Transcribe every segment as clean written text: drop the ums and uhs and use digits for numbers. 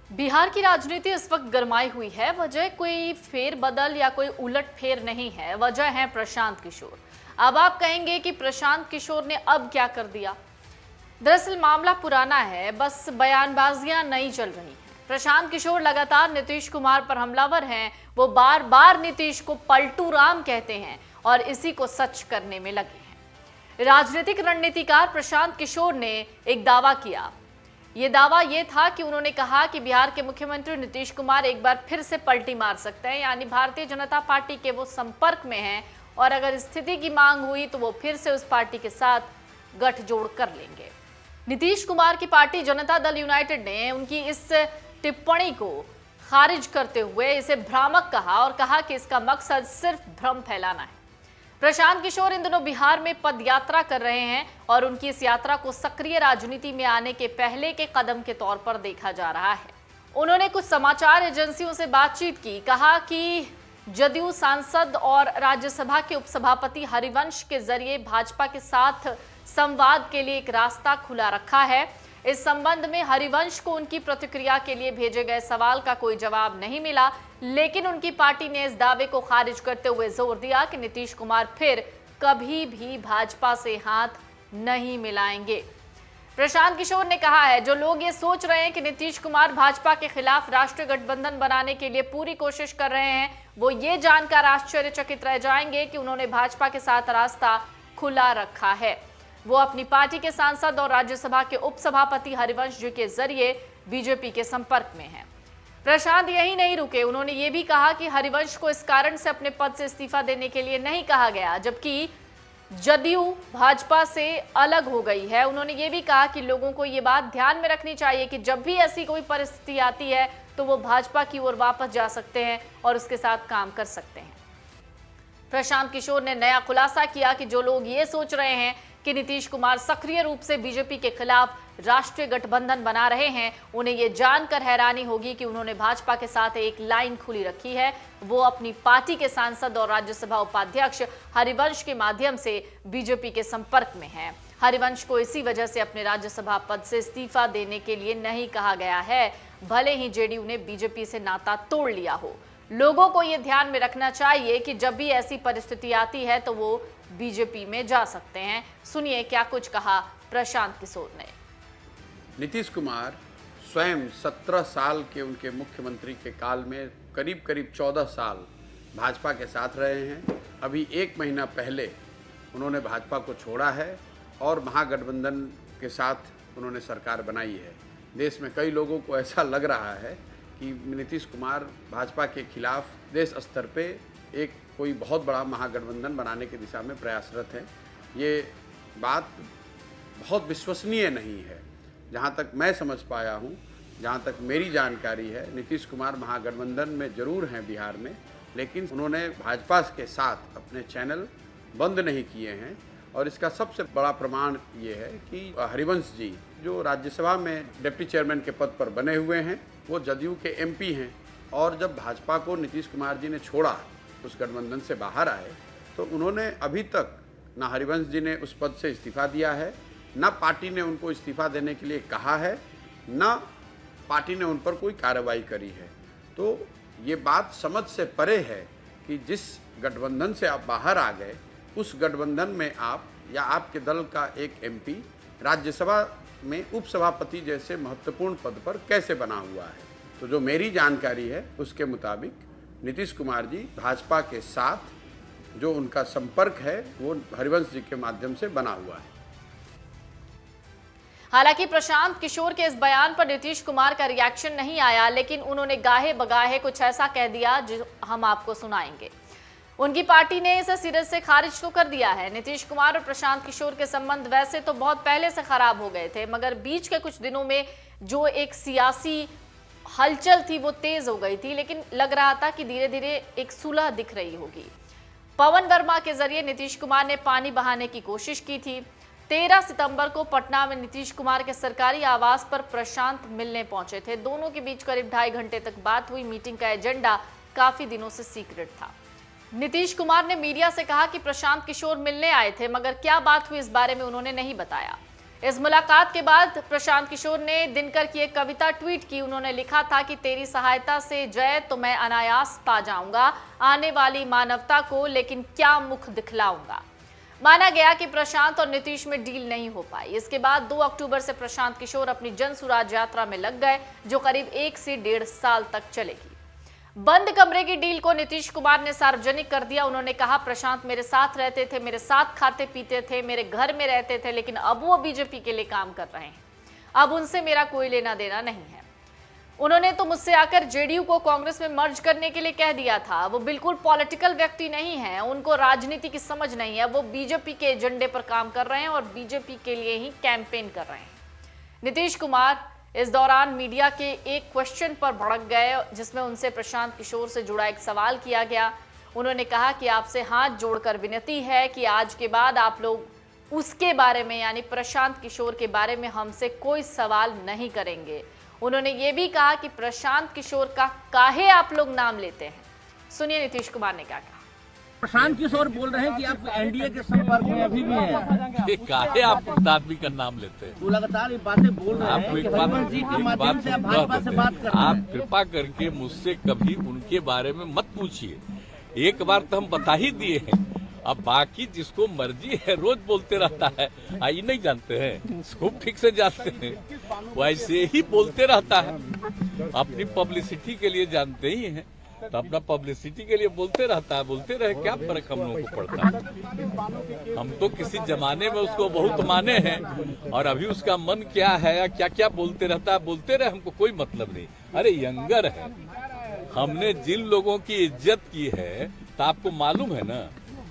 बिहार की राजनीति इस वक्त गरमाई हुई है। वजह कोई फेरबदल या कोई उलटफेर नहीं है, वजह है प्रशांत किशोर। अब आप कहेंगे कि प्रशांत किशोर ने अब क्या कर दिया। दरअसल मामला पुराना है, बस बयानबाजियां नई चल रही हैं। प्रशांत किशोर लगातार नीतीश कुमार पर हमलावर हैं। वो बार बार नीतीश को पलटू राम कहते हैं और इसी को सच करने में लगे हैं। राजनीतिक रणनीतिकार प्रशांत किशोर ने एक दावा किया। ये दावा ये था कि उन्होंने कहा कि बिहार के मुख्यमंत्री नीतीश कुमार एक बार फिर से पलटी मार सकते हैं, यानी भारतीय जनता पार्टी के वो संपर्क में हैं और अगर स्थिति की मांग हुई तो वो फिर से उस पार्टी के साथ गठजोड़ कर लेंगे। नीतीश कुमार की पार्टी जनता दल यूनाइटेड ने उनकी इस टिप्पणी को खारिज करते हुए इसे भ्रामक कहा और कहा कि इसका मकसद सिर्फ भ्रम फैलाना है। प्रशांत किशोर इन दिनों बिहार में पद यात्रा कर रहे हैं और उनकी इस यात्रा को सक्रिय राजनीति में आने के पहले के कदम के तौर पर देखा जा रहा है। उन्होंने कुछ समाचार एजेंसियों से बातचीत की, कहा कि जदयू सांसद और राज्यसभा के उपसभापति हरिवंश के जरिए भाजपा के साथ संवाद के लिए एक रास्ता खुला रखा है। इस संबंध में हरिवंश को उनकी प्रतिक्रिया के लिए भेजे गए सवाल का कोई जवाब नहीं मिला, लेकिन उनकी पार्टी ने इस दावे को खारिज करते हुए जोर दिया कि नीतीश कुमार फिर कभी भी भाजपा से हाथ नहीं मिलाएंगे। प्रशांत किशोर ने कहा है, जो लोग ये सोच रहे हैं कि नीतीश कुमार भाजपा के खिलाफ राष्ट्रीय गठबंधन बनाने के लिए पूरी कोशिश कर रहे हैं, वो ये जानकर आश्चर्यचकित रह जाएंगे कि उन्होंने भाजपा के साथ रास्ता खुला रखा है। वो अपनी पार्टी के सांसद और राज्यसभा के उपसभापति हरिवंश जी के जरिए बीजेपी के संपर्क में हैं। प्रशांत यही नहीं रुके, उन्होंने ये भी कहा कि हरिवंश को इस कारण से अपने पद से इस्तीफा देने के लिए नहीं कहा गया, जबकि जदयू भाजपा से अलग हो गई है। उन्होंने ये भी कहा कि लोगों को ये बात ध्यान में रखनी चाहिए कि जब भी ऐसी कोई परिस्थिति आती है तो वो भाजपा की ओर वापस जा सकते हैं और उसके साथ काम कर सकते हैं। प्रशांत किशोर ने नया खुलासा किया कि जो लोग ये सोच रहे हैं कि नीतीश कुमार सक्रिय रूप से बीजेपी के खिलाफ राष्ट्रीय गठबंधन बना रहे हैं, उन्हें यह जानकर हैरानी होगी कि उन्होंने भाजपा के साथ एक लाइन खुली रखी है। वो अपनी पार्टी के सांसद और राज्यसभा उपाध्यक्ष हरिवंश के माध्यम से बीजेपी के संपर्क में हैं। हरिवंश को इसी वजह से अपने राज्यसभा पद से इस्तीफा देने के लिए नहीं कहा गया है, भले ही जेडीयू ने बीजेपी से नाता तोड़ लिया हो। लोगों को यह ध्यान में रखना चाहिए कि जब भी ऐसी परिस्थिति आती है तो वो बीजेपी में जा सकते हैं। सुनिए क्या कुछ कहा प्रशांत किशोर ने। नीतीश कुमार स्वयं 17 साल के उनके मुख्यमंत्री के काल में करीब 14 साल भाजपा के साथ रहे हैं। अभी 1 महीना पहले उन्होंने भाजपा को छोड़ा है और महागठबंधन के साथ उन्होंने सरकार बनाई है। देश में कई लोगों को ऐसा लग रहा है कि नीतीश कुमार भाजपा के खिलाफ देश स्तर पे एक कोई बहुत बड़ा महागठबंधन बनाने की दिशा में प्रयासरत है। ये बात बहुत विश्वसनीय नहीं है। जहाँ तक मैं समझ पाया हूँ, जहाँ तक मेरी जानकारी है, नीतीश कुमार महागठबंधन में जरूर हैं बिहार में, लेकिन उन्होंने भाजपा के साथ अपने चैनल बंद नहीं किए हैं। और इसका सबसे बड़ा प्रमाण ये है कि हरिवंश जी जो राज्यसभा में डिप्टी चेयरमैन के पद पर बने हुए हैं, वो जदयू के एमपी हैं और जब भाजपा को नीतीश कुमार जी ने छोड़ा, उस गठबंधन से बाहर आए, तो उन्होंने अभी तक ना हरिवंश जी ने उस पद से इस्तीफा दिया है, ना पार्टी ने उनको इस्तीफा देने के लिए कहा है, ना पार्टी ने उन पर कोई कार्रवाई करी है। तो ये बात समझ से परे है कि जिस गठबंधन से आप बाहर आ गए, उस गठबंधन में आप या आपके दल का एक एमपी राज्यसभा में उपसभापति जैसे महत्वपूर्ण पद पर कैसे बना हुआ है। तो जो मेरी जानकारी है उसके मुताबिक नीतीश कुमार जी भाजपा के साथ जो उनका संपर्क है वो हरिवंश जी के माध्यम से बना हुआ है। हालांकि प्रशांत किशोर के इस बयान पर नीतीश कुमार का रिएक्शन नहीं आया, लेकिन उन्होंने गाहे बगाहे कुछ ऐसा कह दिया जो हम आपको सुनाएंगे। उनकी पार्टी ने इसे सिरे से खारिज तो कर दिया है। नीतीश कुमार और प्रशांत किशोर के संबंध वैसे तो बहुत पहले से खराब हो गए थे, मगर बीच के कुछ दिनों में जो एक सियासी हलचल थी वो तेज हो गई थी, लेकिन लग रहा था कि धीरे धीरे एक सुलह दिख रही होगी। पवन वर्मा के जरिए नीतीश कुमार ने पानी बहाने की कोशिश की थी। 13 सितंबर को पटना में नीतीश कुमार के सरकारी आवास पर प्रशांत मिलने पहुंचे थे। दोनों के बीच करीब 2.5 घंटे तक बात हुई। मीटिंग का एजेंडा काफी दिनों से सीक्रेट था। नीतीश कुमार ने मीडिया से कहा कि प्रशांत किशोर मिलने आए थे, मगर क्या बात हुई इस बारे में उन्होंने नहीं बताया। इस मुलाकात के बाद प्रशांत किशोर ने दिनकर की एक कविता ट्वीट की। उन्होंने लिखा था कि तेरी सहायता से जय तो मैं अनायास पा जाऊंगा आने वाली मानवता को, लेकिन क्या मुख दिखलाऊंगा। माना गया कि प्रशांत और नीतीश में डील नहीं हो पाई। इसके बाद 2 अक्टूबर से प्रशांत किशोर अपनी जन सुराज यात्रा में लग गए, जो करीब 1 से 1.5 साल तक चलेगी। बंद कमरे की डील को नीतीश कुमार ने सार्वजनिक कर दिया। उन्होंने कहा, प्रशांत मेरे साथ रहते थे, मेरे साथ खाते पीते थे, मेरे घर में रहते थे, लेकिन अब वो बीजेपी के लिए काम कर रहे हैं। अब उनसे मेरा कोई लेना देना नहीं है। उन्होंने तो मुझसे आकर जेडीयू को कांग्रेस में मर्ज करने के लिए कह दिया था। वो बिल्कुल पॉलिटिकल व्यक्ति नहीं है, उनको राजनीति की समझ नहीं है। वो बीजेपी के एजेंडे पर काम कर रहे हैं और बीजेपी के लिए ही कैंपेन कर रहे हैं। नीतीश कुमार इस दौरान मीडिया के एक क्वेश्चन पर भड़क गए, जिसमें उनसे प्रशांत किशोर से जुड़ा एक सवाल किया गया। उन्होंने कहा कि आपसे हाथ जोड़कर विनती है कि आज के बाद आप लोग उसके बारे में, यानी प्रशांत किशोर के बारे में हमसे कोई सवाल नहीं करेंगे। उन्होंने ये भी कहा कि प्रशांत किशोर का काहे आप लोग नाम लेते हैं। सुनिए नीतीश कुमार ने क्या कहा। प्रशांत किशोर बोल रहे हैं कि आप एनडीए के संपर्क में अभी भी हैं। काहे आप आदमी का नाम लेते हैं? वो लगातार ये बातें बोल रहे हैं कि हरिवंश जी के माध्यम से आप भाजपा से बात कर रहे हैं। आप कृपा करके मुझसे कभी उनके बारे में मत पूछिए। एक बार तो हम बता ही दिए हैं। अब बाकी जिसको मर्जी है रोज बोलते रहता है, आई नहीं जानते हैं, खूब ठीक से जानते हैं, वैसे ही बोलते रहता है। अपनी पब्लिसिटी के लिए जानते ही हैं, तो अपना पब्लिसिटी के लिए बोलते रहता है। बोलते रहे, क्या फर्क हम लोगों को पड़ता है। हम तो किसी जमाने में उसको बहुत माने हैं, और अभी उसका मन क्या है या क्या क्या बोलते रहता है, बोलते रहे, हमको कोई मतलब नहीं। अरे यंगर है, हमने जिन लोगों की इज्जत की है, तो आपको मालूम है ना,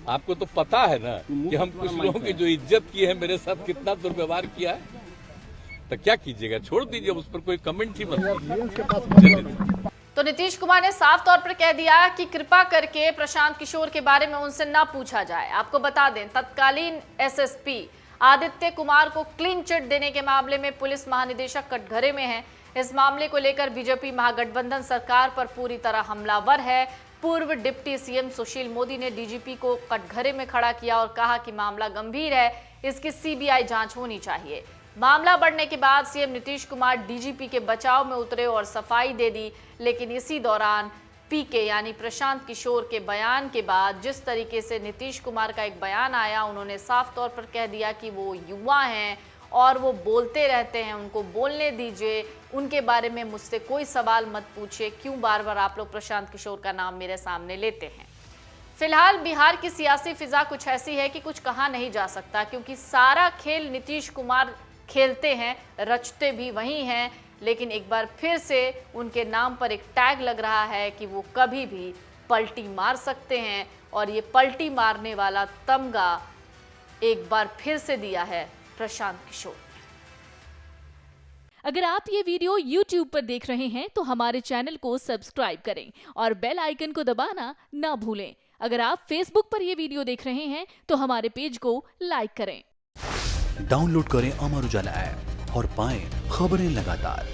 आपको तो पता है ना कि हम कुछ लोगों की जो इज्जत की है, मेरे साथ कितना दुर्व्यवहार किया है। तो क्या कीजिएगा, छोड़ दीजिए, उस पर कोई कमेंट ही मत कीजिए। तो नीतीश कुमार ने साफ तौर पर कह दिया कि कृपा करके प्रशांत किशोर के बारे में उनसे ना पूछा जाए। आपको बता दें, तत्कालीन एसएसपी आदित्य कुमार को क्लीन चिट देने के मामले में पुलिस महानिदेशक कटघरे में है। इस मामले को लेकर बीजेपी महागठबंधन सरकार पर पूरी तरह हमलावर है। पूर्व डिप्टी सीएम सुशील मोदी ने डीजीपी को कटघरे में खड़ा किया और कहा कि मामला गंभीर है, इसकी सीबीआई जांच होनी चाहिए। मामला बढ़ने के बाद सीएम नीतीश कुमार डीजीपी के बचाव में उतरे और सफाई दे दी। लेकिन इसी दौरान पीके यानी प्रशांत किशोर के बयान के बाद जिस तरीके से नीतीश कुमार का एक बयान आया, उन्होंने साफ तौर पर कह दिया कि वो युवा हैं और वो बोलते रहते हैं, उनको बोलने दीजिए, उनके बारे में मुझसे कोई सवाल मत पूछिए, क्यों बार बार आप लोग प्रशांत किशोर का नाम मेरे सामने लेते हैं। फिलहाल बिहार की सियासी फिजा कुछ ऐसी है कि कुछ कहा नहीं जा सकता, क्योंकि सारा खेल नीतीश कुमार खेलते हैं, रचते भी वही हैं। लेकिन एक बार फिर से उनके नाम पर एक टैग लग रहा है कि वो कभी भी पलटी मार सकते हैं, और ये पलटी मारने वाला तमगा एक बार फिर से दिया है प्रशांत किशोर। अगर आप ये वीडियो YouTube पर देख रहे हैं तो हमारे चैनल को सब्सक्राइब करें और बेल आइकन को दबाना ना भूलें। अगर आप Facebook पर ये वीडियो देख रहे हैं तो हमारे पेज को लाइक करें। डाउनलोड करें अमर उजाला ऐप और पाएं खबरें लगातार।